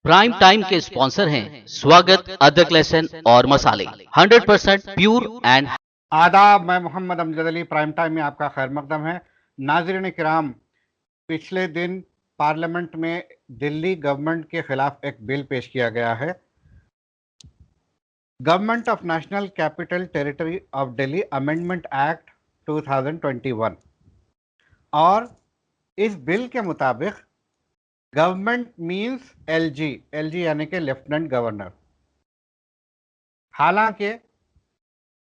Prime time के sponsor हैं स्वागत, अदरक, लहसुन और मसाले 100% प्योर एंड। आदाब, मैं मोहम्मद अमजद अली। प्राइम टाइम में आपका खैर मकदम है। नाज़रीन किराम, पिछले दिन पार्लियामेंट में दिल्ली गवर्नमेंट के खिलाफ एक बिल पेश किया गया है, government of national capital territory of Delhi amendment act 2021। और इस बिल के मुताबिक गवर्नमेंट मींस एलजी, एलजी यानी कि लेफ्टिनेंट गवर्नर। हालांकि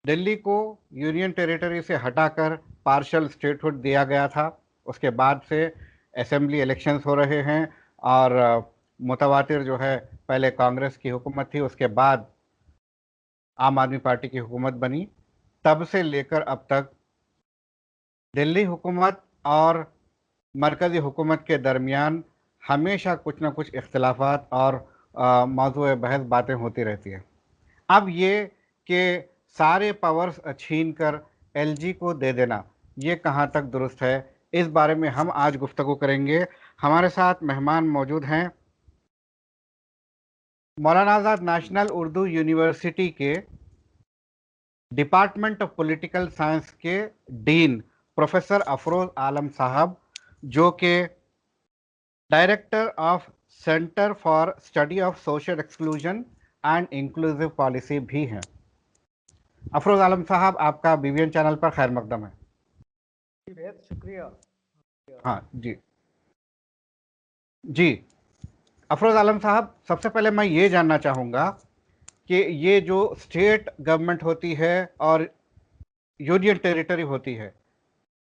दिल्ली को यूनियन टेरिटरी से हटाकर पार्शियल स्टेटहुड दिया गया था, उसके बाद से असेंबली इलेक्शंस हो रहे हैं और मुतवातिर जो है, पहले कांग्रेस की हुकूमत थी, उसके बाद आम आदमी पार्टी की हुकूमत बनी। तब से लेकर अब तक दिल्ली हुकूमत और मरकज़ी हुकूमत के दरमियान हमेशा कुछ ना कुछ इख्तिलाफात और मौजूए बहस बातें होती रहती हैं। अब ये कि सारे पावर्स छीन कर एलजी को दे देना, ये कहाँ तक दुरुस्त है, इस बारे में हम आज गुफ्तगू करेंगे। हमारे साथ मेहमान मौजूद हैं मौलाना आज़ाद नेशनल उर्दू यूनिवर्सिटी के डिपार्टमेंट ऑफ पॉलिटिकल साइंस के डीन प्रोफेसर अफरोज़ आलम साहब, जो कि director of centre for study of social exclusion and inclusive policy भी हैं। अफरोज़ आलम साहब, आपका बीवीएन चैनल पर खैर मकदम है। बेहद शुक्रिया। हाँ जी जी। अफरोज़ आलम साहब, सबसे पहले मैं ये जानना चाहूँगा कि ये जो स्टेट गवर्नमेंट होती है और यूनियन टेरिटरी होती है,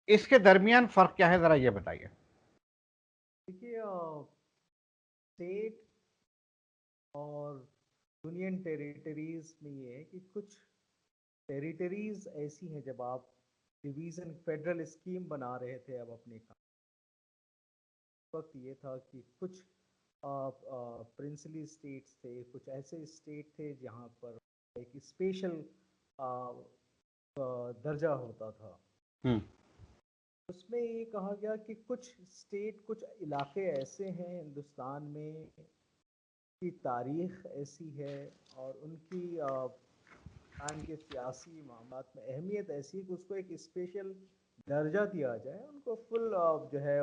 इसके दरमियान फ़र्क क्या है, ज़रा ये बताइए। देखिए, स्टेट और यूनियन टेरिटरीज में ये है कि कुछ टेरिटरीज ऐसी हैं, जब आप डिवीज़न फेडरल स्कीम बना रहे थे अब अपने काम, वक्त ये था कि कुछ प्रिंसली स्टेट्स थे, कुछ ऐसे स्टेट थे जहाँ पर एक स्पेशल दर्जा होता था। उसमें ये कहा गया कि कुछ स्टेट, कुछ इलाके ऐसे हैं हिंदुस्तान में की तारीख ऐसी है और उनकी हिंदुस्तान के सियासी मामलात में अहमियत ऐसी है कि उसको एक स्पेशल दर्जा दिया जाए, उनको फुल जो है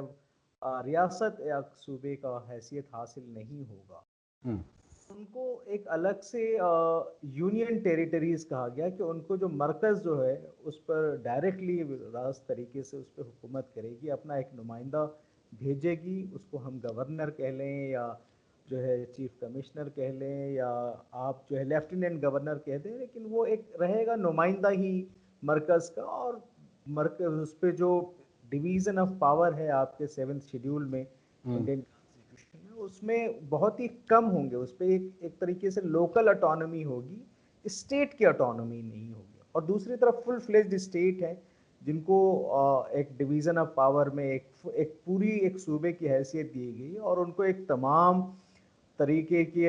रियासत या सूबे का हैसियत हासिल नहीं होगा। उनको एक अलग से यूनियन टेरिटरीज कहा गया कि उनको जो मरकज़ जो है उस पर डायरेक्टली रास्त तरीके से उस पर हुकूमत करेगी, अपना एक नुमाइंदा भेजेगी, उसको हम गवर्नर कह लें या जो है चीफ कमिश्नर कह लें या आप जो है लेफ्टिनेंट गवर्नर कह दें, लेकिन वो एक रहेगा नुमाइंदा ही मरकज़ का। और मरकज़ उस पर जो डिवीज़न ऑफ पावर है आपके 7th शेड्यूल में इंडियन कॉन्स्टिट्यूशन में, उसमें बहुत ही कम होंगे, उस पर एक तरीके से लोकल ऑटोनॉमी होगी, स्टेट की ऑटोनॉमी नहीं होगी। और दूसरी तरफ फुल फ्लेज्ड स्टेट है जिनको एक डिवीज़न ऑफ पावर में एक पूरी एक सूबे की हैसियत दी गई और उनको एक तमाम तरीके के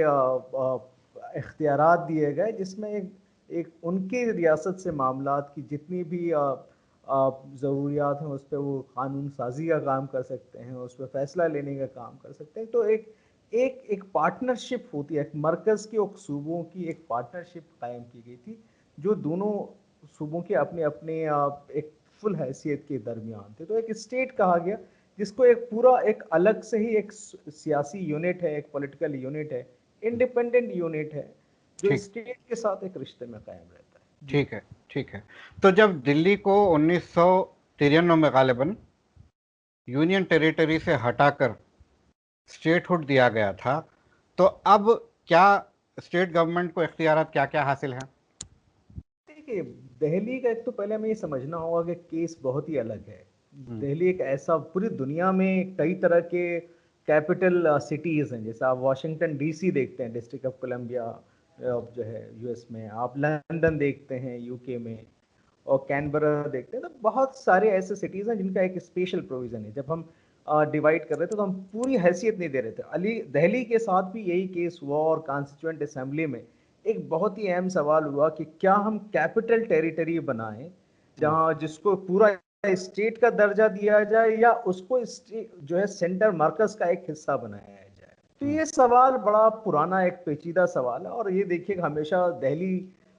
इख्तियारात दिए गए, जिसमें एक उनके रियासत से मामलात की जितनी भी ज़रूरियात हैं उस पर वो कानून साजी का काम कर सकते हैं, उस पर फैसला लेने का काम कर सकते हैं। तो एक पार्टनरशिप होती है, एक मरकज़ की और सूबों की एक पार्टनरशिप कायम की गई थी, जो दोनों सूबों के अपने अपने एक फुल हैसियत के दरमियान थे। तो एक स्टेट कहा गया जिसको एक पूरा एक अलग से ही एक सियासी यूनिट है, एक पॉलिटिकल यूनिट है, इंडिपेंडेंट यूनिट है, जो स्टेट के साथ एक रिश्ते में कायम रहता है। ठीक है, ठीक है। तो जब दिल्ली को 1993 में गालिबन यूनियन टेरिटरी से हटाकर स्टेटहुड दिया गया था, तो अब क्या स्टेट गवर्नमेंट को इख्तियारात क्या क्या हासिल हैं? देखिए, दिल्ली का एक तो पहले हमें ये समझना होगा कि केस बहुत ही अलग है। दिल्ली एक ऐसा, पूरी दुनिया में कई तरह के कैपिटल सिटीज़ हैं, जैसे आप वाशिंगटन डीसी देखते हैं, डिस्ट्रिक्ट ऑफ कोलंबिया जो है यूएस में, आप लंदन देखते हैं यूके में, और कैनबरा देखते हैं। तो बहुत सारे ऐसे सिटीज़ हैं जिनका एक स्पेशल प्रोविज़न है। जब हम डिवाइड कर रहे थे तो हम पूरी हैसियत नहीं दे रहे थे। दिल्ली के साथ भी यही केस हुआ और कॉन्स्टिट्यूएंट असेंबली में एक बहुत ही अहम सवाल हुआ कि क्या हम कैपिटल टेरिटरी बनाएं जहां जिसको पूरा स्टेट का दर्जा दिया जाए या उसको जो है सेंटर मरकज का एक हिस्सा बनाया जाए। तो तो ये सवाल बड़ा पुराना एक पेचीदा सवाल है, और ये देखिए हमेशा दिल्ली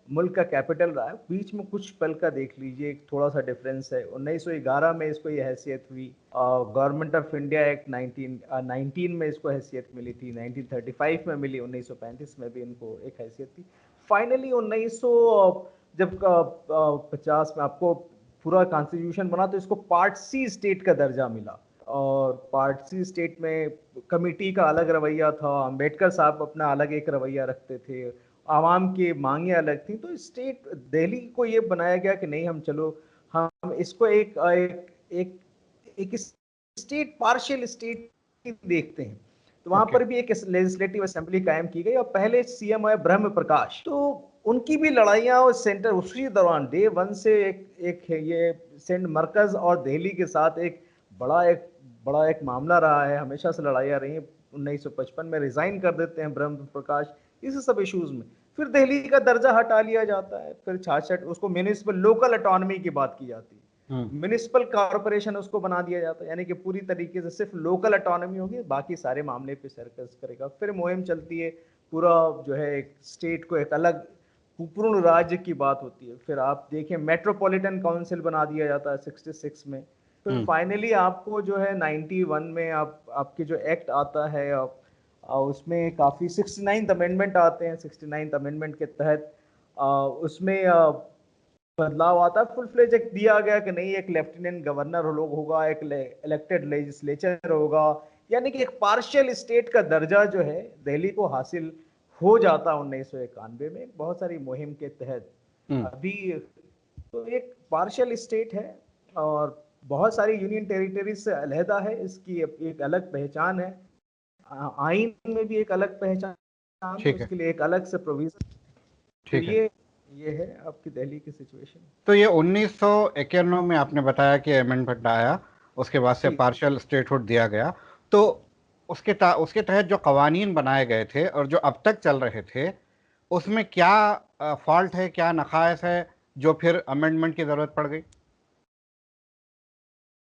मुल्क का कैपिटल रहा है। बीच में कुछ पल का देख लीजिए, एक थोड़ा सा डिफरेंस है। 1911 में इसको ये हैसियत हुई, गवर्नमेंट ऑफ इंडिया एक्ट 1919 में इसको हैसियत मिली थी, 1935 में मिली, 1935 में भी इनको एक हैसियत थी। फाइनली 1900 जब 50 में आपको पूरा कॉन्स्टिट्यूशन बना तो इसको पार्ट सी स्टेट का दर्जा मिला, और पार्ट सी स्टेट में कमिटी का अलग रवैया था, अम्बेडकर साहब अपना अलग एक रवैया रखते थे, आवाम की मांगे अलग थी। तो स्टेट दिल्ली को ये बनाया गया कि नहीं, हम चलो हम इसको एक एक एक स्टेट, पार्शियल स्टेट देखते हैं। तो वहां पर भी एक लेजिस्लेटिव असेंबली कायम की गई, और पहले सीएम है ब्रह्म प्रकाश। तो उनकी भी लड़ाइयाँ और सेंटर उसी दौरान डे वन से एक है ये सेंट मरकज और दिल्ली के साथ एक बड़ा एक मामला रहा है। हमेशा से लड़ाइयाँ रही हैं। 1955 में रिजाइन कर देते हैं ब्रह्म प्रकाश इस सब इश्यूज में। फिर दिल्ली का दर्जा हटा लिया जाता है, फिर 66 उसको म्यूनिसिपल लोकल ऑटोनॉमी की बात की जाती है, म्यूनिसिपल कॉर्पोरेशन उसको बना दिया जाता है, यानी कि पूरी तरीके से सिर्फ लोकल ऑटोनॉमी होगी, बाकी सारे मामले पे सर्कस करेगा। फिर मुहिम चलती है, पूरा जो है एक स्टेट को एक अलग पूर्ण राज्य की बात होती है। फिर आप देखें मेट्रोपॉलिटन काउंसिल बना दिया जाता है 66 में। फिर फाइनली आपको जो है 91 में आपके जो एक्ट आता है, उसमें काफ़ी 69th अमेंडमेंट आते हैं। 69th अमेंडमेंट के तहत उसमें बदलाव आता है। फुल फ्लेज एक दिया गया कि नहीं, एक लेफ्टिनेंट गवर्नर लोग होगा, एक इलेक्टेड लेजिस्लेचर होगा, यानी कि एक पार्शियल स्टेट का दर्जा जो है दिल्ली को हासिल हो जाता 1991 में बहुत सारी मुहिम के तहत। अभी तो एक पार्शियल स्टेट है और बहुत सारी यूनियन टेरिटरीज से अलहदा है, इसकी एक अलग पहचान है, आइन में भी एक अलग पहचान है, उसके लिए एक अलग से प्रोविजन। तो ये है आपकी दिल्ली की सिचुएशन। तो ये 1991 में आपने बताया कि अमेंडमेंट आया, उसके बाद से पार्शियल स्टेटहुड दिया गया। तो उसके तहत जो कवानीन बनाए गए थे और जो अब तक चल रहे थे, उसमें क्या फॉल्ट है, क्या नकायस है जो फिर अमेंडमेंट की जरूरत पड़ गई?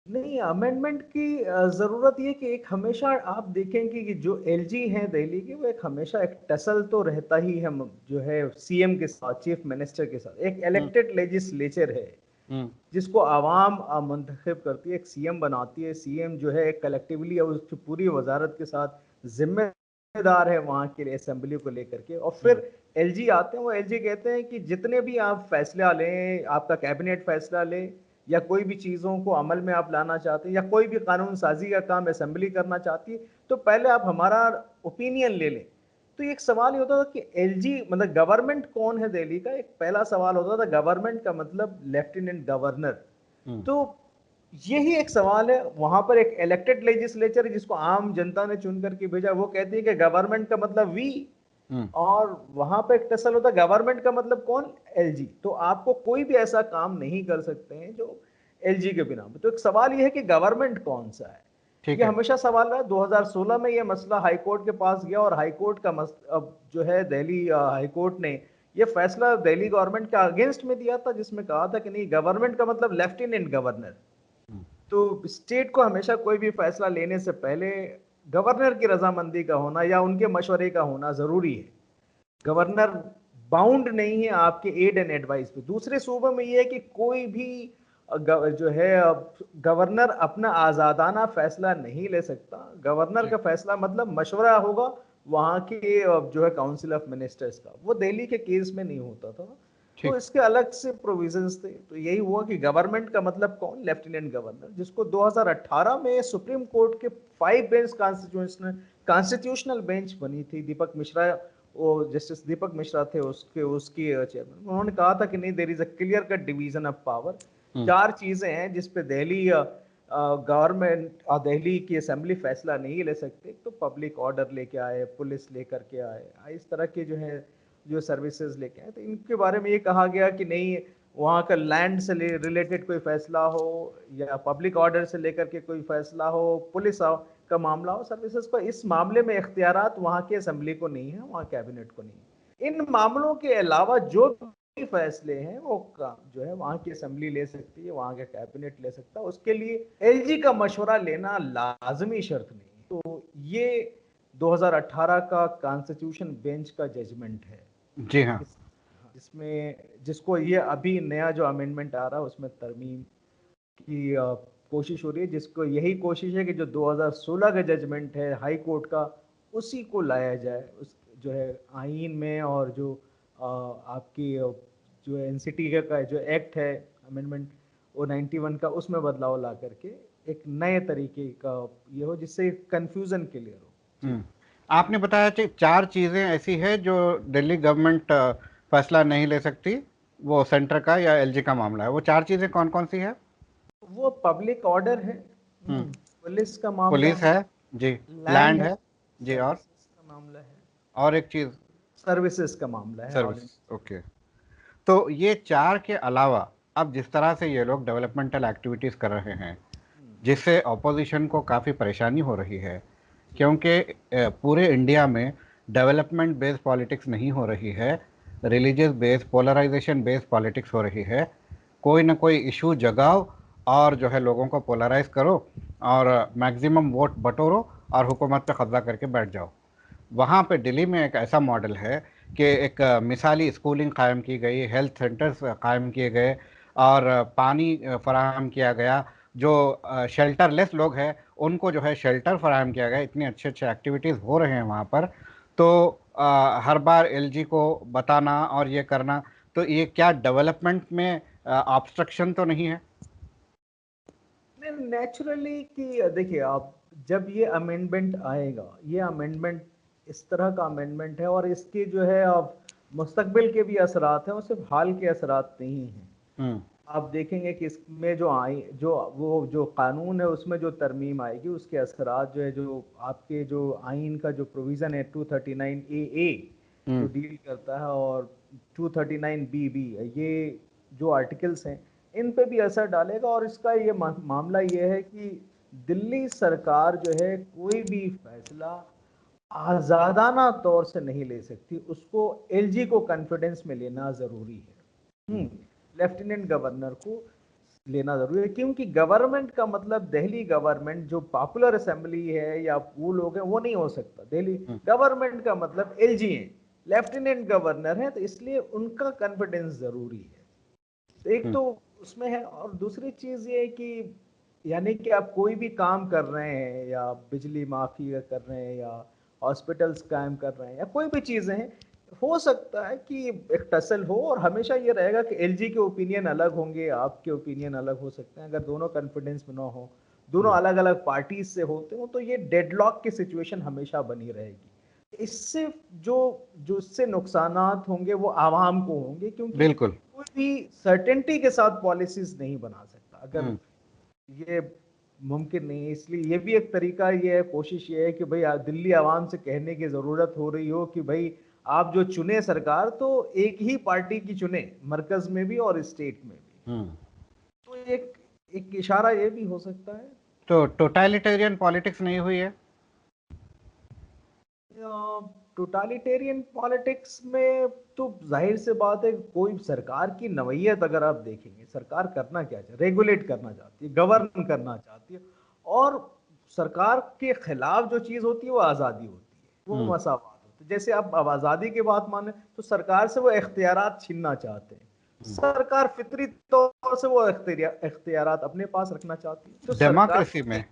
नहीं, अमेंडमेंट की जरूरत ये कि एक हमेशा आप देखेंगे कि जो एलजी हैं दिल्ली की, वो एक हमेशा एक टसल तो रहता ही है जो है सीएम के साथ, चीफ मिनिस्टर के साथ। एक इलेक्टेड लेजिस्लेचर है जिसको आवाम मुंतखब करती है, एक सीएम बनाती है। सीएम जो है कलेक्टिवली उसकी पूरी वजारत के साथ जिम्मेदार है वहाँ के लिए असेंबली को लेकर के। और फिर एलजी आते हैं, वो एलजी कहते हैं कि जितने भी आप फैसला लें, आपका कैबिनेट फैसला ले या कोई भी चीज़ों को अमल में आप लाना चाहते हैं या कोई भी कानून साजी का काम असेंबली करना चाहती है, तो पहले आप हमारा ओपिनियन ले लें। तो एक सवाल ये होता था कि एलजी मतलब गवर्नमेंट कौन है दिल्ली का, एक पहला सवाल होता था। गवर्नमेंट का मतलब लेफ्टिनेंट गवर्नर। तो यही एक सवाल है। वहां पर एक इलेक्टेड लेजिस्लेचर है जिसको आम जनता ने चुन करके भेजा, वो कहती है कि गवर्नमेंट का मतलब वी, और वहां पे एक टसल होता है गवर्नमेंट का मतलब कौन, एलजी। तो आपको कोई भी ऐसा काम नहीं कर सकते हैं जो एलजी के बिना। तो एक सवाल यह है कि गवर्नमेंट कौन सा है, ये हमेशा सवाल रहा। 2016 में यह मसला हाई कोर्ट के पास गया, और हाई कोर्ट का अब जो है दिल्ली हाई कोर्ट ने यह फैसला दिल्ली गवर्नमेंट के अगेंस्ट में दिया था, जिसमें कहा था कि नहीं, गवर्नमेंट का मतलब लेफ्टिनेंट गवर्नर। तो स्टेट को हमेशा कोई भी फैसला लेने से पहले गवर्नर की रजामंदी का होना या उनके मशवरे का होना जरूरी है। गवर्नर बाउंड नहीं है आपके एड एंड एडवाइस पे। दूसरे सूबे में यह है कि कोई भी जो है गवर्नर अपना आज़ादाना फैसला नहीं ले सकता। गवर्नर का फैसला मतलब मशवरा होगा वहाँ के जो है काउंसिल ऑफ मिनिस्टर्स का। वो दिल्ली के केस में नहीं होता था, तो इसके अलग से प्रोविजंस थे। तो यही हुआ कि गवर्नमेंट का मतलब कौन, लेफ्टिनेंट गवर्नर, जिसको 2018 में सुप्रीम कोर्ट के 5 बेंच कॉन्स्टिट्यूशनल बेंच बनी थी। दीपक मिश्रा, वो जस्टिस दीपक मिश्रा थे उसकी चेयरमैन। उन्होंने कहा था कि नहीं, there is a clear cut division of power. 4 चीजें हैं जिस पे दिल्ली गवर्नमेंट और दिल्ली की असेंबली फैसला नहीं ले सकते। तो पब्लिक ऑर्डर लेके आए, पुलिस लेकर के आए, इस तरह के जो है जो सर्विसेज लेके आए। तो इनके बारे में ये कहा गया कि नहीं, वहाँ का लैंड से रिलेटेड कोई फैसला हो या पब्लिक ऑर्डर से लेकर के कोई फैसला हो, पुलिस का मामला हो, सर्विसेज को, इस मामले में इख्तियारात वहाँ की असेंबली को नहीं है, वहाँ कैबिनेट को नहीं है। इन मामलों के अलावा जो भी फैसले हैं वो जो है वहाँ की असेंबली ले सकती है, वहाँ का कैबिनेट ले सकता है। उसके लिए एलजी का मशवरा लेना लाजमी शर्त नहीं। तो ये 2018 का कॉन्स्टिट्यूशन बेंच का जजमेंट है। जी हाँ। इसमें जिसको ये अभी नया जो अमेंडमेंट आ रहा है उसमें तरमीम की कोशिश हो रही है, जिसको यही कोशिश है कि जो 2016 का जजमेंट है हाई कोर्ट का उसी को लाया जाए उस जो है आइन में, और जो आपकी जो एनसीटी का जो एक्ट है अमेंडमेंट वो 91 का, उसमें बदलाव ला करके एक नए तरीके का ये हो जिससे कंफ्यूजन क्लियर हो। आपने बताया कि 4 चीज़ें ऐसी है जो दिल्ली गवर्नमेंट फैसला नहीं ले सकती, वो सेंटर का या एलजी का मामला है। वो 4 चीज़ें कौन कौन सी है? वो पब्लिक ऑर्डर है, पुलिस का मामला पुलिस है जी, लैंड है जी, और सर्विसेज का मामला है, और एक चीज़ सर्विसेज का मामला है सर्विस। ओके, तो ये 4 के अलावा अब जिस तरह से ये लोग डेवलपमेंटल एक्टिविटीज़ कर रहे हैं, जिससे ऑपोजिशन को काफ़ी परेशानी हो रही है, क्योंकि पूरे इंडिया में डेवलपमेंट बेस्ड पॉलिटिक्स नहीं हो रही है, religious based polarisation based politics हो रही है। कोई ना कोई इशू जगाओ और जो है लोगों को पोलराइज करो और मैक्सिमम वोट बटोरो और हुकूमत पे कब्जा करके बैठ जाओ। वहाँ पे दिल्ली में एक ऐसा मॉडल है कि एक मिसाली स्कूलिंग कायम की गई, हेल्थ सेंटर्स कायम किए गए और पानी फराहम किया गया। जो शेल्टरलेस लोग हैं उनको जो है शेल्टर फराहम किया गया। इतनी अच्छे अच्छे एक्टिविटीज़ हो रहे हैं वहाँ पर। तो हर बार एलजी को बताना और ये करना, तो ये क्या डेवलपमेंट में ऑब्स्ट्रक्शन तो नहीं है? नहीं, नेचुरली कि देखिए आप जब ये अमेंडमेंट आएगा, ये अमेंडमेंट इस तरह का अमेंडमेंट है और इसके जो है अब मुस्तकबिल के भी असरात हैं और सिर्फ हाल के असरात नहीं हैं। आप देखेंगे कि इसमें जो कानून है उसमें जो तरमीम आएगी उसके असरात जो है, जो आपके जो आइन का जो प्रोविज़न है 239 ए जो डील करता है और 239 बी ये जो आर्टिकल्स हैं इन पे भी असर डालेगा। और इसका ये मामला ये है कि दिल्ली सरकार जो है कोई भी फैसला आज़ादाना तौर से नहीं ले सकती, उसको एलजी को कॉन्फिडेंस में लेना ज़रूरी है। लेफ्टिनेंट गवर्नर को लेना जरूरी है, क्योंकि गवर्नमेंट का मतलब दिल्ली गवर्नमेंट जो पॉपुलर असेंबली है या वो लोग हैं वो नहीं हो सकता। दिल्ली गवर्नमेंट का मतलब एलजी है, लेफ्टिनेंट गवर्नर है, तो इसलिए उनका कॉन्फिडेंस जरूरी है। तो एक तो उसमें है, और दूसरी चीज ये है कि यानी कि आप कोई भी काम कर रहे हैं या बिजली माफी कर रहे हैं या हॉस्पिटल्स कायम कर रहे हैं या कोई भी चीजें हैं, हो सकता है कि एक टसल हो और हमेशा ये रहेगा कि एलजी के ओपिनियन अलग होंगे, आपके ओपिनियन अलग हो सकते हैं। अगर दोनों कॉन्फिडेंस में ना हो, दोनों अलग अलग पार्टीज से होते हो, तो ये डेडलॉक की सिचुएशन हमेशा बनी रहेगी। इससे जो जो इससे नुकसानात होंगे वो आवाम को होंगे, क्योंकि बिल्कुल कोई भी सर्टेनिटी के साथ पॉलिसीज नहीं बना सकता अगर ये मुमकिन नहीं है। इसलिए ये भी एक तरीका ये है, कोशिश ये है कि भाई दिल्ली आवाम से कहने की जरूरत हो रही हो कि भाई आप जो चुने सरकार तो एक ही पार्टी की चुने, मरकज में भी और स्टेट में भी। तो एक एक इशारा ये भी हो सकता है। तो टोटलिटेरियन पॉलिटिक्स नहीं हुई है? टोटालिटेरियन पॉलिटिक्स में तो जाहिर से बात है, कोई सरकार की नवैयत अगर आप देखेंगे, सरकार करना क्या चाहती है, रेगुलेट करना चाहती है, गवर्न करना चाहती है, और सरकार के खिलाफ जो चीज होती है वो आज़ादी होती है, वो मसावत होती है। जैसे आप अब आज़ादी की बात माने तो सरकार से वो इख्तियारात छीनना चाहते हैं। सरकार फितरी तौर से वो इख्तियारात अपने पास रखना चाहती है। तो डेमोक्रेसी में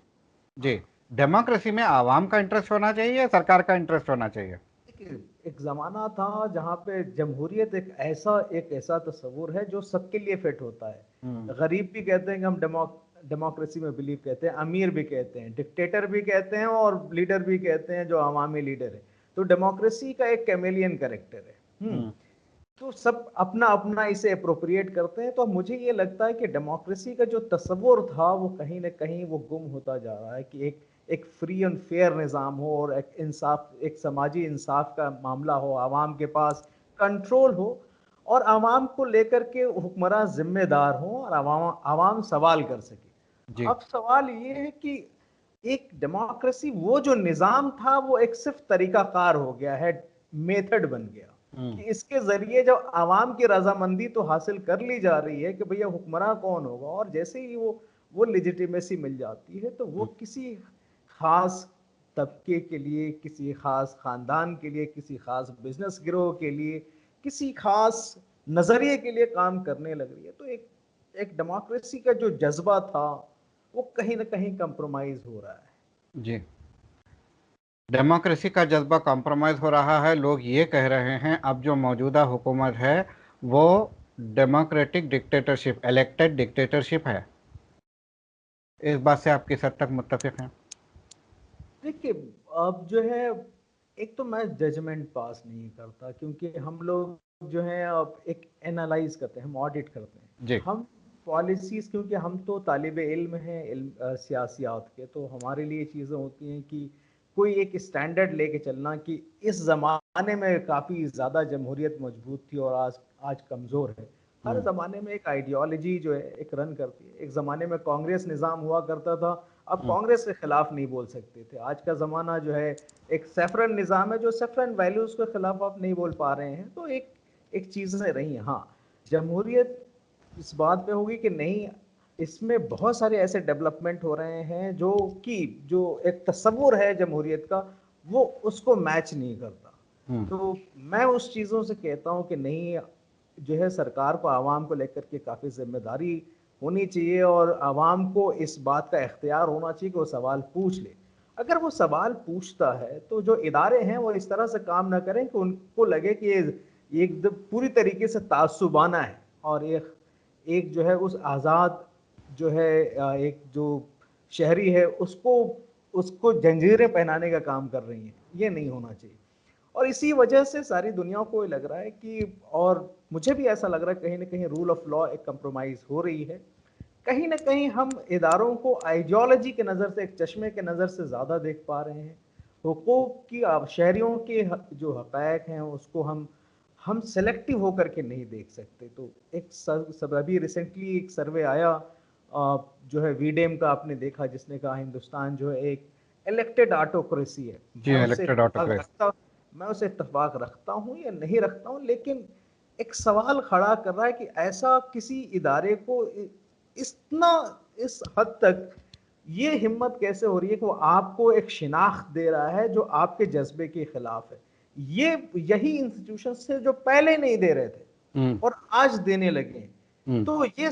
जी, डेमोक्रेसी में आवाम का इंटरेस्ट होना चाहिए या सरकार का इंटरेस्ट होना चाहिए? एक जमाना था जहाँ पे जमहूरियत एक ऐसा तस्वुर है जो सबके लिए फिट होता है। गरीब भी कहते हैं कि हम डेमोक्रेसी में बिलीव करते हैं, अमीर भी कहते हैं, डिक्टेटर भी कहते हैं और लीडर भी कहते हैं जो अवामी लीडर है। तो डेमोक्रेसी का एक कैमेलियन कैरेक्टर है। तो सब अपना अपना इसे अप्रोप्रिएट करते हैं। तो मुझे ये लगता है कि डेमोक्रेसी का जो तस्वुर था वो कहीं ना कहीं वो गुम होता जा रहा है, कि एक फ्री एंड फेयर निज़ाम हो और एक इंसाफ, एक समाजी इंसाफ का मामला हो, आवाम के पास कंट्रोल हो और आवाम को लेकर के हुक्मरान जिम्मेदार हो और आवाम सवाल कर सके। अब सवाल ये है कि एक डेमोक्रेसी वो जो निज़ाम था वो एक सिर्फ तरीकाकार हो गया है, मेथड बन गया, कि इसके जरिए जब आवाम की रजामंदी तो हासिल कर ली जा रही है कि भैया हुक्मरान कौन होगा, और जैसे ही वो लेजिटिमेसी मिल जाती है तो वो किसी खास तबके के लिए, किसी खास खानदान के लिए, किसी खास बिजनेस गिरोह के लिए, किसी खास नजरिए के लिए काम करने लग रही है। तो एक एक डेमोक्रेसी का जो जज्बा था वो कहीं ना कहीं कंप्रोमाइज हो रहा है। जी, डेमोक्रेसी का जज्बा कॉम्प्रोमाइज़ हो रहा है। लोग ये कह रहे हैं अब जो मौजूदा हुकूमत है वो डेमोक्रेटिक डिक्टेटरशिप, इलेक्टेड डिक्टेटरशिप है। इस बात से आप किस हद तक मुत्तफिक हैं? देखिए, अब जो है, एक तो मैं जजमेंट पास नहीं करता क्योंकि हम लोग जो है अब एक एनालाइज करते हैं, हम ऑडिट करते हैं, जी। हम पॉलिसीज, क्योंकि हम तो तालिबे इल्म हैं सियासियात के, तो हमारे लिए चीज़ें होती हैं कि कोई एक स्टैंडर्ड लेके चलना कि इस ज़माने में काफ़ी ज़्यादा जमहूरियत मजबूत थी और आज आज कमज़ोर है। हर ज़माने में एक आइडियोलॉजी जो है एक रन करती है। एक ज़माने में कांग्रेस निज़ाम हुआ करता था, अब कांग्रेस के खिलाफ नहीं बोल सकते थे। आज का ज़माना जो है एक सेफरन निज़ाम है, जो सेफरन वैल्यूज़ के खिलाफ आप नहीं बोल पा रहे हैं। तो एक एक चीज़ें रही हैं। हाँ, जमहूरियत इस बात पे होगी कि नहीं, इसमें बहुत सारे ऐसे डेवलपमेंट हो रहे हैं जो कि जो एक तस्वुर है जमहूरियत का, वो उसको मैच नहीं करता। तो मैं उस चीज़ों से कहता हूँ कि नहीं, जो है सरकार को आवाम को लेकर के काफ़ी जिम्मेदारी होनी चाहिए और आवाम को इस बात का इख्तियार होना चाहिए कि वो सवाल पूछ ले। अगर वो सवाल पूछता है तो जो इदारे हैं वो इस तरह से काम ना करें कि उनको लगे कि ये एकदम पूरी तरीके से तासुबाना है और एक एक जो है उस आज़ाद जो है एक जो शहरी है उसको उसको जंजीरें पहनाने का काम कर रही हैं। ये नहीं होना चाहिए। और इसी वजह से सारी दुनिया को लग रहा है कि, और मुझे भी ऐसा लग रहा है, कहीं ना कहीं रूल ऑफ लॉ एक कंप्रोमाइज हो रही है। कहीं ना कहीं हम इदारों को आइडियोलॉजी के नज़र से, एक चश्मे के नज़र से ज़्यादा देख पा रहे हैं। हुकूक की, शहरियों के जो हक़ाइक़ हैं उसको हम सेलेक्टिव होकर के नहीं देख सकते। तो एक सब अभी रिसेंटली एक सर्वे आया जो है वीडेम का, आपने देखा, जिसने कहा हिंदुस्तान जो है एक इलेक्टेड ऑटोक्रेसी है। जी, इलेक्टेड ऑटोक्रेसी। मैं उसे इत्तेफाक रखता हूँ या नहीं रखता हूँ, लेकिन एक सवाल खड़ा कर रहा है कि ऐसा किसी इदारे को इतना इस हद तक ये हिम्मत कैसे हो रही है कि वो आपको एक शिनाख्त दे रहा है जो आपके जज्बे के खिलाफ है। ये यही इंस्टीट्यूशन से जो पहले नहीं दे रहे थे और आज देने लगे हैं। तो ये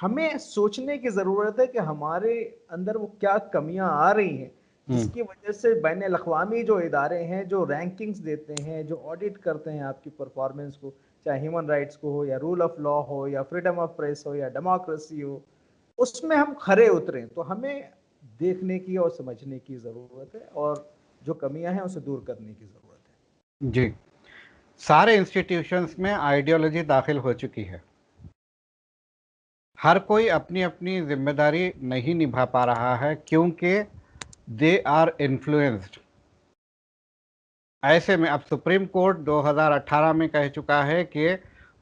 हमें सोचने की जरूरत है कि हमारे अंदर वो क्या कमियां आ रही हैं जिसकी वजह से बैन अल-अक़वामी जो इदारे हैं, जो रैंकिंग्स देते हैं, जो ऑडिट करते हैं आपकी परफॉर्मेंस को, चाहे ह्यूमन राइट्स को हो या रूल ऑफ लॉ हो या फ्रीडम ऑफ प्रेस हो या डेमोक्रेसी हो, उसमें हम खरे उतरें। तो हमें देखने की और समझने की ज़रूरत है और जो कमियां हैं उसे दूर करने की ज़रूरत है। जी, सारे इंस्टीट्यूशंस में आइडियोलॉजी दाखिल हो चुकी है। हर कोई अपनी अपनी जिम्मेदारी नहीं निभा पा रहा है क्योंकि दे आर इन्फ्लुएंस्ड। ऐसे में अब सुप्रीम कोर्ट 2018 में कह चुका है कि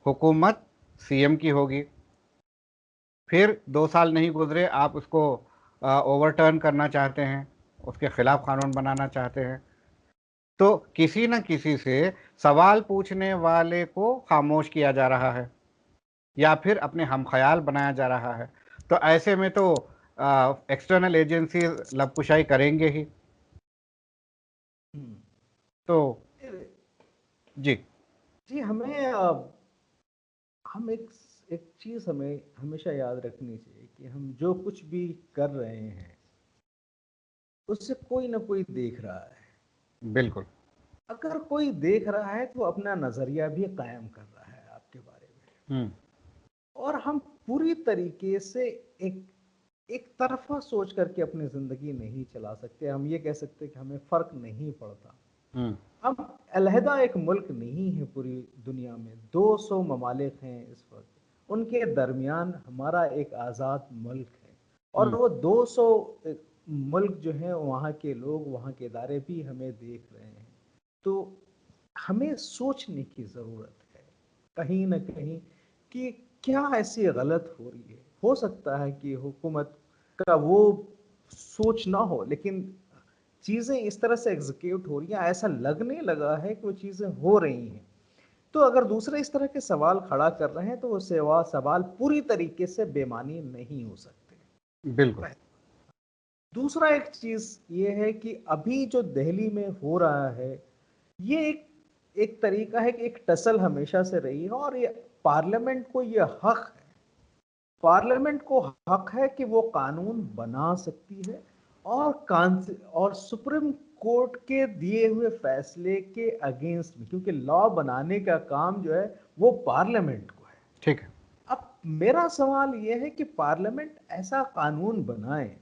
हुकूमत सीएम की होगी। फिर 2 साल नहीं गुजरे, आप उसको ओवरटर्न करना चाहते हैं, उसके खिलाफ कानून बनाना चाहते हैं। तो किसी न किसी से सवाल पूछने वाले को खामोश किया जा रहा है या फिर अपने हमख्याल बनाया जा रहा है। तो ऐसे में तो एक्सटर्नल एजेंसी लबकुशाई करेंगे ही। तो जी जी, हम एक चीज़ हमें हमेशा याद रखनी चाहिए कि हम जो कुछ भी कर रहे हैं उससे कोई ना कोई देख रहा है। बिल्कुल। अगर कोई देख रहा है तो अपना नज़रिया भी कायम कर रहा है आपके बारे में, और हम पूरी तरीके से एक एक तरफा सोच करके अपनी ज़िंदगी नहीं चला सकते। हम ये कह सकते कि हमें फ़र्क नहीं पड़ता। हम अलहदा एक मुल्क नहीं है पूरी दुनिया में, 200 ममालिक हैं इस वक्त, उनके दरमियान हमारा एक आज़ाद मुल्क है और वो 200 मुल्क जो हैं, वहाँ के लोग, वहाँ के इदारे भी हमें देख रहे हैं। तो हमें सोचने की ज़रूरत है कहीं ना कहीं कि क्या ऐसी गलत हो रही है। हो सकता है कि हुकूमत का वो सोच ना हो, लेकिन चीज़ें इस तरह से एग्जीक्यूट हो रही हैं, ऐसा लगने लगा है कि वो चीज़ें हो रही हैं। तो अगर दूसरे इस तरह के सवाल खड़ा कर रहे हैं तो वो सवाल पूरी तरीके से बेमानी नहीं हो सकते। बिल्कुल। दूसरा एक चीज ये है कि अभी जो दिल्ली में हो रहा है, ये एक तरीका है कि एक टसल हमेशा से रही है, और ये पार्लियामेंट को ये हक है, पार्लियामेंट को हक है कि वो कानून बना सकती है, और सुप्रीम कोर्ट के दिए हुए फैसले के अगेंस्ट में, क्योंकि लॉ बनाने का काम जो है वो पार्लियामेंट को है। ठीक है। अब मेरा सवाल यह है कि पार्लियामेंट ऐसा कानून बनाए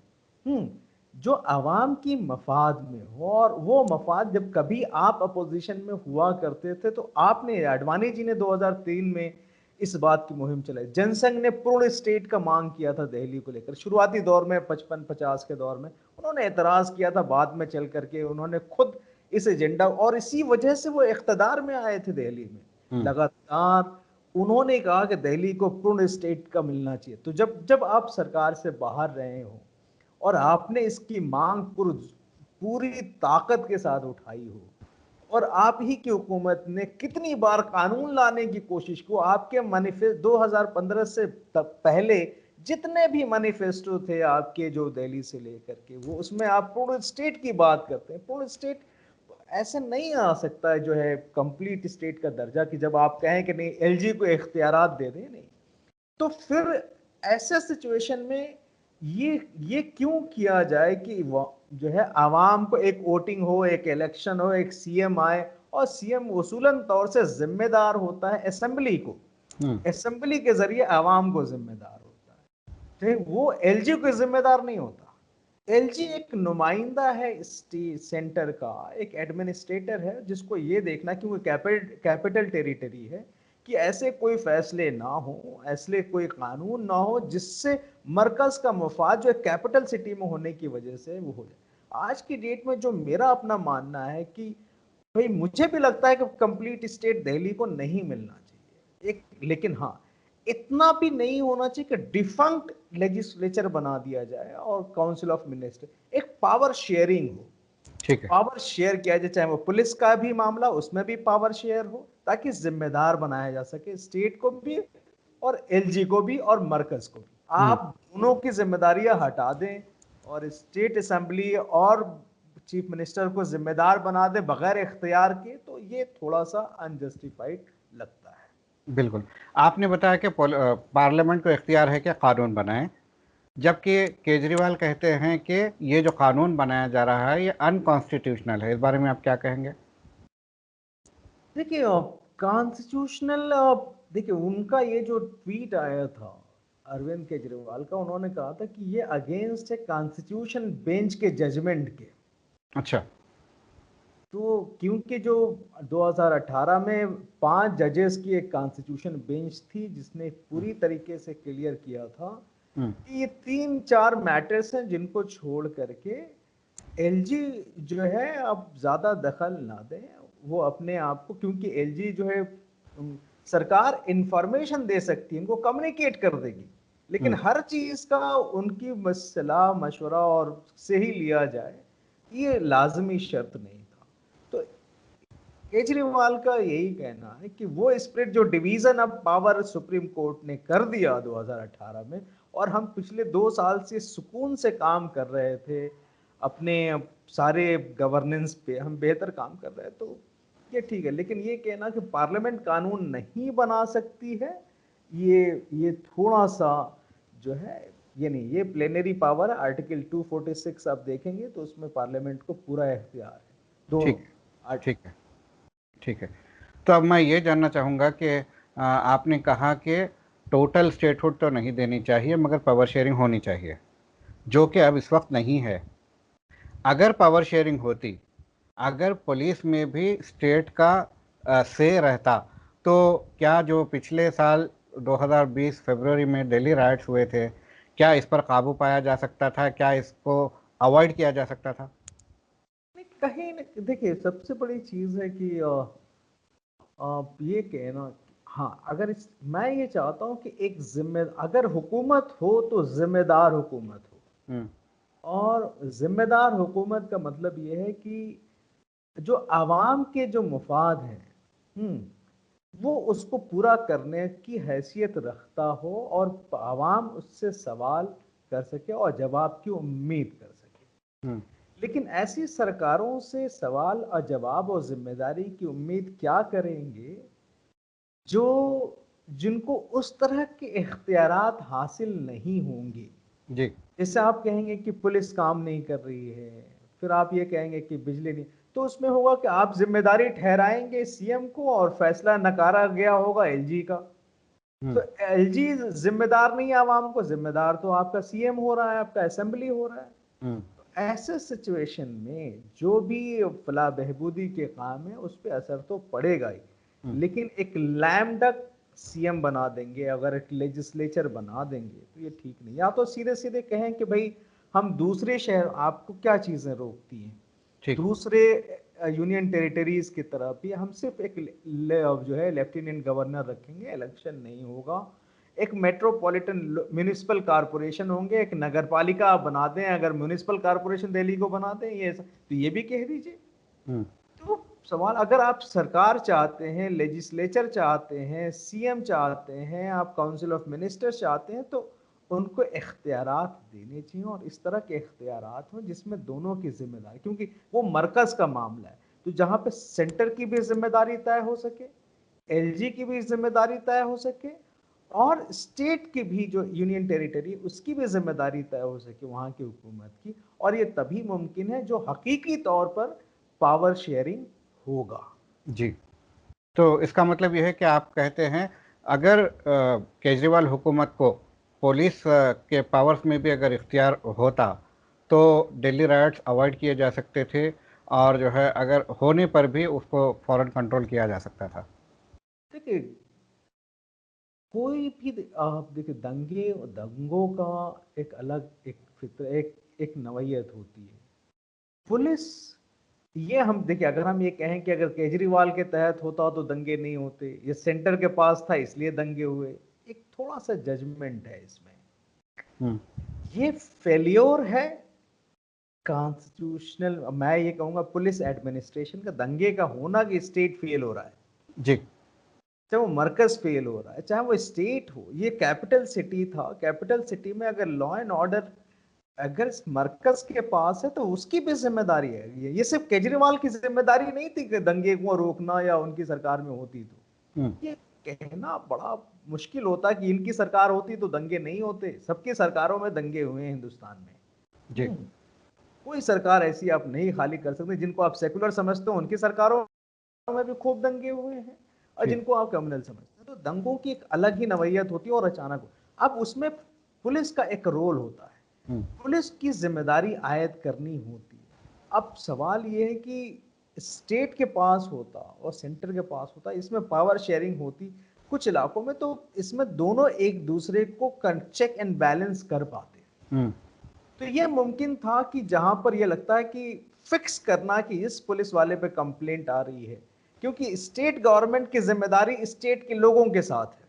जो आवाम की मफाद में हो, और वो मफाद जब कभी आप अपोजिशन में हुआ करते थे तो आपने, आडवाणी जी ने 2003 में इस बात की मुहिम चलाई, जनसंघ ने पूर्ण स्टेट का मांग किया था दिल्ली को लेकर, शुरुआती दौर में 55-50 के दौर में उन्होंने एतराज किया था, बाद में चल करके उन्होंने खुद इस एजेंडा, और इसी वजह से वो इख्तदार में आए थे दिल्ली में लगातार। उन्होंने कहा कि दिल्ली को पूर्ण स्टेट का मिलना चाहिए। तो जब जब आप सरकार से बाहर रहे हो और आपने इसकी मांग पूरी ताकत के साथ उठाई हो, और आप ही की हुकूमत ने कितनी बार कानून लाने की कोशिश को, आपके मैनिफेस्टो 2015 से पहले जितने भी मैनिफेस्टो थे आपके जो दिल्ली से लेकर के, वो उसमें आप पूर्ण स्टेट की बात करते हैं। पूर्ण स्टेट ऐसे नहीं आ सकता है जो है कंप्लीट स्टेट का दर्जा, कि जब आप कहें कि नहीं एलजी को इख्तियारात दे दें, नहीं। तो फिर ऐसे सिचुएशन में ये क्यों किया जाए कि जो है आवाम को एक वोटिंग हो, एक इलेक्शन हो, एक सीएम आए, और सीएम उसूलन तौर से जिम्मेदार होता है असेंबली को, असेंबली के जरिए आवाम को जिम्मेदार होता है, ठीक? वो एलजी को जिम्मेदार नहीं होता। एलजी एक नुमाइंदा है सेंटर का, एक एडमिनिस्ट्रेटर है, जिसको ये देखना कि वो कैपिटल टेरिटरी है, कि ऐसे कोई फैसले ना हो, ऐसे कोई कानून ना हो जिससे मरकज का मफाद जो कैपिटल सिटी में होने की वजह से वो हो जाए। आज की डेट में जो मेरा अपना मानना है कि भाई, मुझे भी लगता है कि कंप्लीट स्टेट दिल्ली को नहीं मिलना चाहिए एक, लेकिन हाँ, इतना भी नहीं होना चाहिए कि डिफंक्ट लेजिस्लेचर बना दिया जाए और काउंसिल ऑफ मिनिस्टर, एक पावर शेयरिंग हो। ठीक है। पावर शेयर किया जाए, चाहे वो पुलिस का भी मामला, उसमें भी पावर शेयर हो, ताकि जिम्मेदार बनाया जा सके स्टेट को भी और एलजी को भी और मरकज को भी। आप दोनों की जिम्मेदारियां हटा दें और स्टेट असेंबली और चीफ मिनिस्टर को जिम्मेदार बना दे बगैर इख्तियार के, तो ये थोड़ा सा अनजस्टिफाइड लगता है। बिल्कुल। आपने बताया कि पार्लियामेंट को इख्तियार है कि कानून बनाए, जबकि केजरीवाल कहते हैं कि ये जो कानून बनाया जा रहा है ये अनकॉन्स्टिट्यूशनल है। इस बारे में आप क्या कहेंगे? देखिए, कॉन्स्टिट्यूशनल, देखिए उनका ये जो ट्वीट आया था अरविंद केजरीवाल का, उन्होंने कहा था कि ये अगेंस्ट है कॉन्स्टिट्यूशन बेंच के जजमेंट के। अच्छा। तो क्योंकि जो 2018 में 5 जजेस की एक कॉन्स्टिट्यूशन बेंच थी जिसने पूरी तरीके से क्लियर किया था कि ये 3-4 मैटर्स हैं जिनको छोड़ करके एलजी जो है अब ज्यादा दखल ना दे, वो अपने आप को, क्योंकि एलजी जो है सरकार इंफॉर्मेशन दे सकती है, उनको कम्युनिकेट कर देगी, लेकिन हर चीज का उनकी सलाह मशवरा और से ही लिया जाए, ये लाजमी शर्त नहीं था। तो केजरीवाल का यही कहना है कि वो स्प्रिट, जो division of power supreme court ने कर दिया 2018 में, और हम पिछले 2 साल से सुकून से काम कर रहे थे, अपने सारे गवर्नेंस पे हम बेहतर काम कर रहे हैं, तो ये ठीक है। लेकिन ये कहना कि पार्लियामेंट कानून नहीं बना सकती है, ये थोड़ा सा जो है, ये नहीं, ये प्लेनरी पावर है। आर्टिकल 246 आप देखेंगे तो उसमें पार्लियामेंट को पूरा इख्तियार है। ठीक है। ठीक है। ठीक है। तो अब मैं ये जानना चाहूँगा कि आपने कहा कि टोटल स्टेटहुड तो नहीं देनी चाहिए मगर पावर शेयरिंग होनी चाहिए, जो कि अब इस वक्त नहीं है। अगर पावर शेयरिंग होती, अगर पुलिस में भी स्टेट का से रहता, तो क्या जो पिछले साल 2020 फरवरी में दिल्ली राइट्स हुए थे, क्या इस पर काबू पाया जा सकता था? क्या इसको अवॉइड किया जा सकता था? नहीं, कहीं नहीं। देखिए, सबसे बड़ी चीज है कि आप ये कहना, हाँ, अगर मैं ये चाहता हूं कि एक अगर हुकूमत हो तो जिम्मेदार हुकूमत हो, और जिम्मेदार हुकूमत का मतलब ये है कि जो आवाम के जो मुफाद हैं, वो उसको पूरा करने की हैसियत रखता हो, और आवाम उससे सवाल कर सके और जवाब की उम्मीद कर सके। हम्म, लेकिन ऐसी सरकारों से सवाल और जवाब और जिम्मेदारी की उम्मीद क्या करेंगे जो जिनको उस तरह के इख्तियारात हासिल नहीं होंगे। जी। जैसे आप कहेंगे कि पुलिस काम नहीं कर रही है, फिर आप ये कहेंगे कि बिजली नहीं, तो उसमें होगा कि आप जिम्मेदारी ठहराएंगे सीएम को और फैसला नकारा गया होगा एलजी का। तो हम्म, एलजी जिम्मेदार नहीं है आवाम को, जिम्मेदार तो आपका सीएम हो रहा है, आपका असेंबली हो रहा है। हम्म, ऐसे सिचुएशन में जो भी फलाह बहबूदी के काम है उस पर असर तो पड़ेगा ही, हम्म, लेकिन एक लैम डक सीएम बना देंगे, अगर एक लेजिस्लेचर बना देंगे तो ये ठीक नहीं। या तो सीधे सीधे कहें कि भाई हम दूसरे शहर, आपको क्या चीजें रोकती हैं ठीक। दूसरे यूनियन टेरिटरीज की तरफ भी हम सिर्फ एक जो है लेफ्टिनेंट गवर्नर रखेंगे, इलेक्शन नहीं होगा, एक मेट्रोपॉलिटन म्यूनिसिपल कारपोरेशन होंगे, एक नगर पालिका आप बना दें, अगर म्यूनिसिपल कारपोरेशन दिल्ली को बना दें ये तो ये भी कह दीजिए। हम्म, तो सवाल, अगर आप सरकार चाहते हैं, लेजिस्लेचर चाहते हैं, सीएम चाहते हैं, आप काउंसिल ऑफ मिनिस्टर्स चाहते हैं, तो उनको इख्तियारात देने चाहिए और इस तरह के इख्तियारात हों जिसमें दोनों की जिम्मेदारी, क्योंकि वो मरकज का मामला है, तो जहां पे सेंटर की भी जिम्मेदारी तय हो सके, एलजी की भी जिम्मेदारी तय हो सके और स्टेट की भी जो यूनियन टेरिटरी उसकी भी जिम्मेदारी तय हो सके वहां की हुकूमत की, और ये तभी मुमकिन है जो हकीकी तौर पर पावर शेयरिंग होगा। जी। तो इसका मतलब यह है कि आप कहते हैं अगर केजरीवाल हुकूमत को पुलिस के पावर्स में भी अगर इख्तियार होता तो दिल्ली राइट्स अवॉइड किए जा सकते थे, और जो है अगर होने पर भी उसको फौरन कंट्रोल किया जा सकता था। देखिए, कोई भी आप देखिए, दंगों का एक अलग एक फित्र, एक नवैयत होती है। पुलिस, ये हम देखिए, अगर हम ये कहें कि अगर केजरीवाल के तहत होता तो दंगे नहीं होते, ये सेंटर के पास था इसलिए दंगे हुए, एक थोड़ा सा जजमेंट है इसमें। हम्म, ये फेल्योर है कॉन्स्टिट्यूशनल, मैं ये कहूंगा पुलिस एडमिनिस्ट्रेशन का, दंगे का होना कि स्टेट फेल हो रहा है, जी। चाहे वो मरकज फेल हो रहा है, चाहे वो स्टेट हो। ये कैपिटल सिटी था, कैपिटल सिटी में अगर लॉ एंड ऑर्डर अगर इस मरकज के पास है तो उसकी भी जिम्मेदारी है। ये सिर्फ केजरीवाल की जिम्मेदारी नहीं थी कि दंगे को रोकना या उनकी सरकार में होती तो। हम्म, ये कहना बड़ा मुश्किल होता कि इनकी सरकार होती तो दंगे नहीं होते, सबकी सरकारों में दंगे हुए हैं हिंदुस्तान में। जी। कोई सरकार ऐसी आप नहीं खाली कर सकते, जिनको आप सेकुलर समझते हो उनकी सरकारों में भी खूब दंगे हुए हैं, और ठीक। जिनको आप कम्युनल समझते हैं, तो दंगों की एक अलग ही नवैयत होती है और अचानक अब उसमें पुलिस का एक रोल होता है, हम्म, पुलिस की जिम्मेदारी आयद करनी होती है। अब सवाल ये है कि स्टेट के पास होता और सेंटर के पास होता, इसमें पावर शेयरिंग होती कुछ इलाकों में, तो इसमें दोनों एक दूसरे को चेक एंड बैलेंस कर पाते। हम्म, तो ये मुमकिन था कि जहां पर ये लगता है कि फिक्स करना कि इस पुलिस वाले पे कंप्लेंट आ रही है, क्योंकि स्टेट गवर्नमेंट की जिम्मेदारी स्टेट के लोगों के साथ है,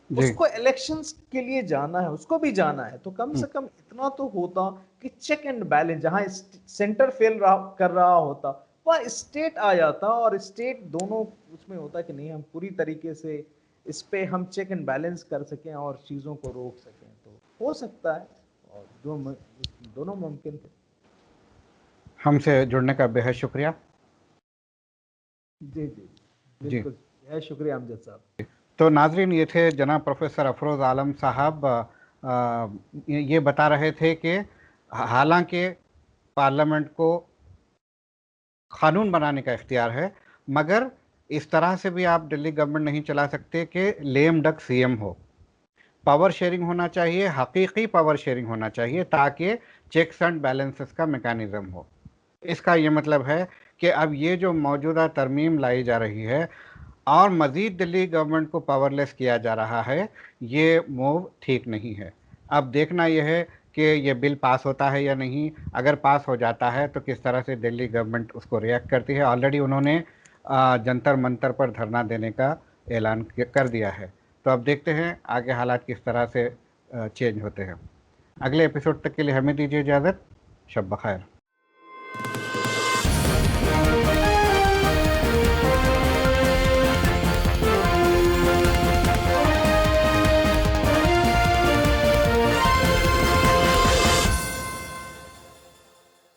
जी। उसको इलेक्शंस के लिए जाना है, उसको भी जाना है, तो कम हम्म, से कम इतना तो होता कि चेक एंड बैलेंस, जहां सेंटर कर रहा होता वह स्टेट आ जाता, और स्टेट दोनों उसमें होता कि नहीं हम पूरी तरीके से इस पे हम चेक एंड बैलेंस कर सकें और चीजों को रोक सकें, तो हो सकता है। और दोनों मुमकिन थे। हमसे जुड़ने का बेहद शुक्रिया। जी जी, जी। बिल्कुल, बहुत शुक्रिया अमजद साहब। तो नाजरीन, ये थे जनाब प्रोफेसर अफरोज़ आलम साहब। ये बता रहे थे कि हालांकि पार्लियामेंट को कानून बनाने का इख्तियार है, मगर इस तरह से भी आप दिल्ली गवर्नमेंट नहीं चला सकते कि लेम डक सीएम हो। पावर शेयरिंग होना चाहिए, हकीकी पावर शेयरिंग होना चाहिए, ताकि चेक्स एंड बैलेंसेस का मेकानिज़म हो। इसका ये मतलब है कि अब ये जो मौजूदा तरमीम लाई जा रही है और मज़ीद दिल्ली गवर्नमेंट को पावरलेस किया जा रहा है, ये मूव ठीक नहीं है। अब देखना यह है कि ये बिल पास होता है या नहीं। अगर पास हो जाता है तो किस तरह से दिल्ली गवर्नमेंट उसको रिएक्ट करती है। ऑलरेडी उन्होंने जंतर मंतर पर धरना देने का ऐलान कर दिया है। तो अब देखते हैं आगे हालात किस तरह से चेंज होते हैं। अगले एपिसोड तक के लिए हमें दीजिए इजाज़त। शब बखैर।